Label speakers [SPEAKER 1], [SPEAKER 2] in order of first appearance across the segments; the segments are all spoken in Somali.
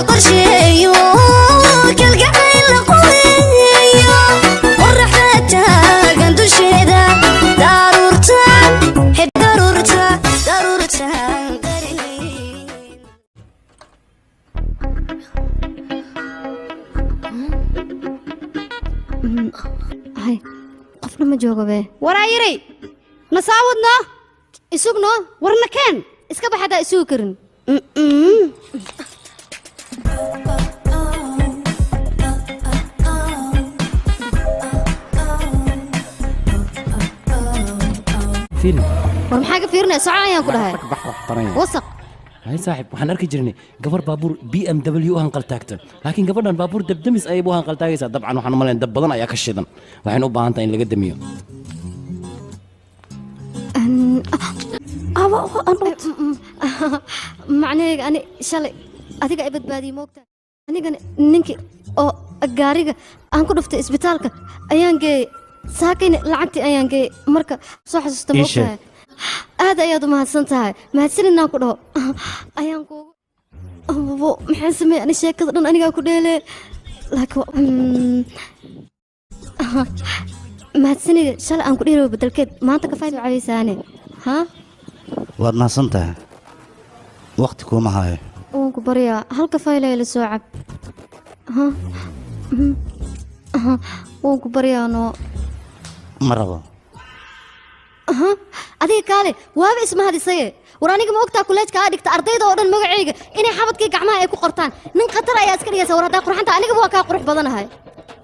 [SPEAKER 1] قرشيو كل قعيل قويو ورحتها قندو شيدا ضرورتا حب ضرورتا هاي قفنا ما جوغا به
[SPEAKER 2] ورايري نساودنا
[SPEAKER 1] اسوقنا
[SPEAKER 2] ورنا كان
[SPEAKER 1] اسكا بحدا اسوكرن
[SPEAKER 3] فيلم
[SPEAKER 1] ورمحاجة فيرنا ساعة كلها وثق
[SPEAKER 3] هاي صاحب waxaan arki jirnay gabar baabuur BMW aan qaltaagtan laakiin gabadhan baabuur dabdamis ay buu aan qaltaagaysa dabcan waxaan u maleyn dab badan ayaa ka shidan waxaan u baahan tahay in laga damiyo
[SPEAKER 1] معناه أنا شلي أديك أبد بادي موقتا أنا كان نينكي أو الجاريجا أنكو رفت إسبيتالك أيان جاي ساكن لعبتي أيان جاي مركا صح استموكتا هذا يا دوما هالسنتها ما هتصير إنك كده أيان كو أبو محسمي أنا شيء كذا أنا قاعد كده لكن ما هتصير شل أنكو ديرو بدل كده ما أنت كفاية على لساني ها
[SPEAKER 4] وأنا صنتها وقتك ومعاي
[SPEAKER 1] وانكو بريا هل كفاية إلى سوعب ها وانكو بريا أنا
[SPEAKER 4] مرة
[SPEAKER 1] ها أدي كالي وهذا اسمها هذه سيء وراني كم وقتها كلش كادك تأرضي دورن مقعيق إني حبت كي كعماء يكو قرطان نن خطر أي عسكري يا سورة دا قرحان تا أنا كبوا كا قرح بدنا هاي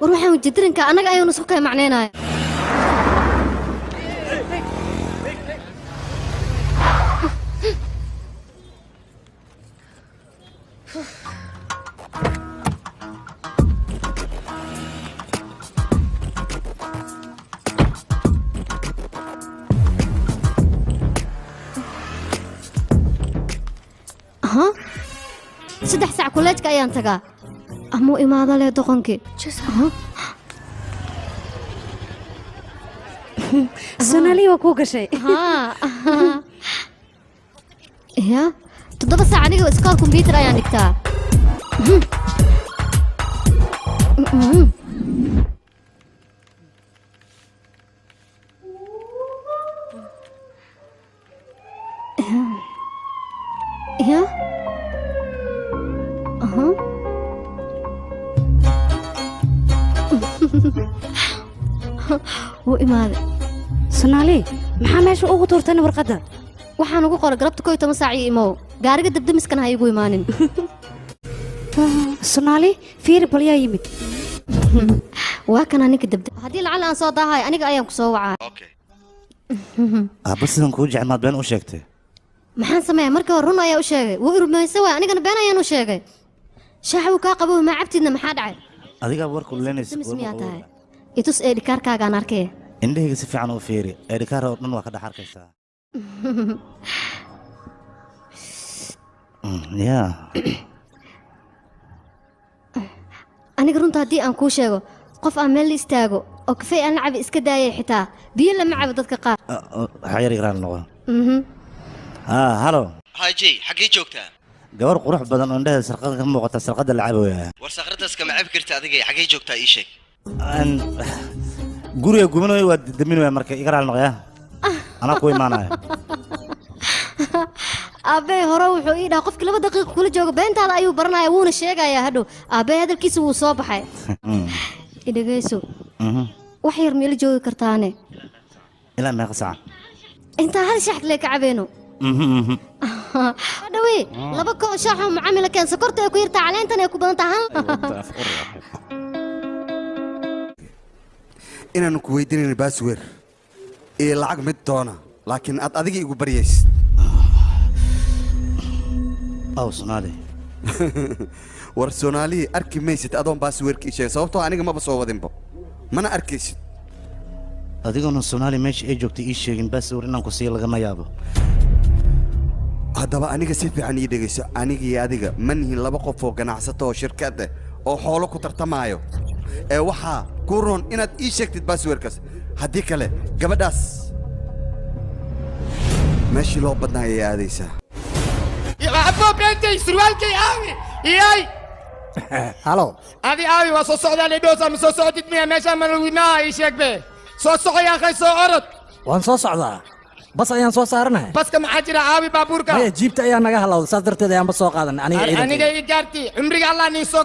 [SPEAKER 1] وروحي مجدرن كا أنا أيو نسوكا معنينا هاي ها سدح ساعة كلش كأيان تجا أمو إمادة له دقنكي ها
[SPEAKER 2] سونالي وكوكا شيء
[SPEAKER 1] ها يا تضرب ساعة نيجي إسكال كمبيوتر أيان دكتا يا أها وإمادة
[SPEAKER 2] سونالي محامش أوغو تورتني ورقدها
[SPEAKER 1] waxaan ugu qoray galabta 12 saac iyo imo gaariga dabdamiskan ha igu imaanin
[SPEAKER 2] سونالي فيري بليا يمد
[SPEAKER 1] waa kana ninka dabda hadii lacal aan soo daahay aniga ayaan ku soo wacaa
[SPEAKER 4] أبى سيدنا كوجي عماد بين وشكته
[SPEAKER 1] maxaan sameeyaa markii hore run ayaa u sheegay wuu irmaysan waay anigana been ayaan u sheegay shaaxu ka qabo ma cabtidna maxaa dhacay
[SPEAKER 4] adiga warku leenaysa
[SPEAKER 1] miyaa tahay itus ee dhikaarkaaga aan arkay
[SPEAKER 4] indhahayga si fiican u fiiri ee dhikaar oo dhan waa ka dhaxarkaysaa يا
[SPEAKER 1] aniga runta hadii aan ku sheego qof aan meel istaago oo kafay aan lacab iska daayay xitaa biyo lama cabo dadka qaar
[SPEAKER 4] xayir igraan noqon halo
[SPEAKER 5] هاي جي حقي جوكتا
[SPEAKER 4] gabar qurux badan oo indhaha sarqada ka muuqata sarqada la cabayaa
[SPEAKER 5] ورساقرتاس كما عب كرتا adiga حقي جوكتا ii sheeg
[SPEAKER 4] guriga gubanayo waa daminaya marka igraan noqoya ana ku imaanaya
[SPEAKER 1] abe hore wuxuu ii dhahay qofkii 2 daqiiqo kula joogo beentaada ayuu baranaya wuuna sheegayaa hadhow abe hadalkiisa wuu soo baxay idageyso wax yar meel joogi kartaane
[SPEAKER 4] ilaa meeqa saac
[SPEAKER 1] inta hal shaxd le ka cabeeno dhawi laba koob shaaxo mucaamilo keen sokorta ay ku yarta caleyntan ay ku badan tahay
[SPEAKER 6] inaan ku weydiinayno baasweer ee lacag mid doona laakiin aad adiga igu baryays
[SPEAKER 4] aw Soomaali
[SPEAKER 6] war Soomaali arki maysid adoon baasweerka ii sheegay sababtoo aniga ma soo wadinba mana arkaysid
[SPEAKER 4] adiguna Soomaali meesha ay joogtay ii sheegin baasweer inaan ku sii laga yaabo
[SPEAKER 6] haddaba aniga si fiican ii dhegeyso aniga iyo adiga manhiin laba qof oo ganacsato oo shirkad ah oo xoolo ku tartamayo ee waxa ku roon inaad ii sheegtid baasweerkaas haddii kale gabadhaas meeshii loo badnaa ayay aadaysaa
[SPEAKER 7] يا حبوب انتي سروالكي قوي ياي halo
[SPEAKER 8] adi aawi waa soo socdaa lidhoosa ma soo socotid miya meeshaan malawinaa ii sheeg be soo soco yaa khay soo orod
[SPEAKER 7] waan soo socdaa bas ayaan soo saaranahay
[SPEAKER 8] baska maxaa jira aawi baabuurka
[SPEAKER 7] maya jiibta ayaa naga halawda saas darteed ayaanba soo qaadan aniga
[SPEAKER 8] aniga ii gaarti cumriga allah niin soo